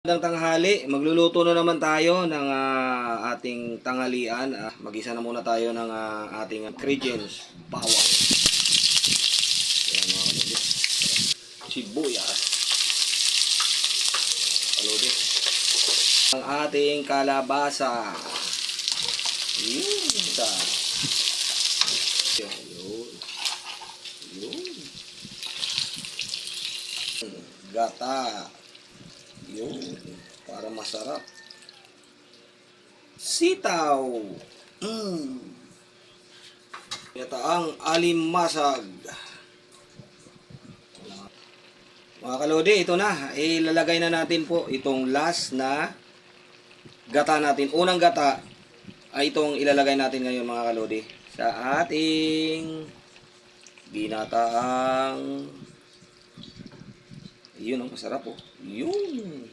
Magandang tanghali, magluluto na naman tayo ng ating tanghalian. Mag-isa na muna tayo ng ating ingredients. Bawang. Ayan mga kalodi. Sibuyas. Kalodi. Ang ating kalabasa. Yun. Isa. Yun. Yun. Gata. Yun, para masarap. Sitaw. Gataang alimasag. Mga kalodi, ito na. Ilalagay na natin po itong last na gata natin. Unang gata ay itong ilalagay natin ngayon mga kalodi sa ating ginataang. Yun ang masarap po. Yun.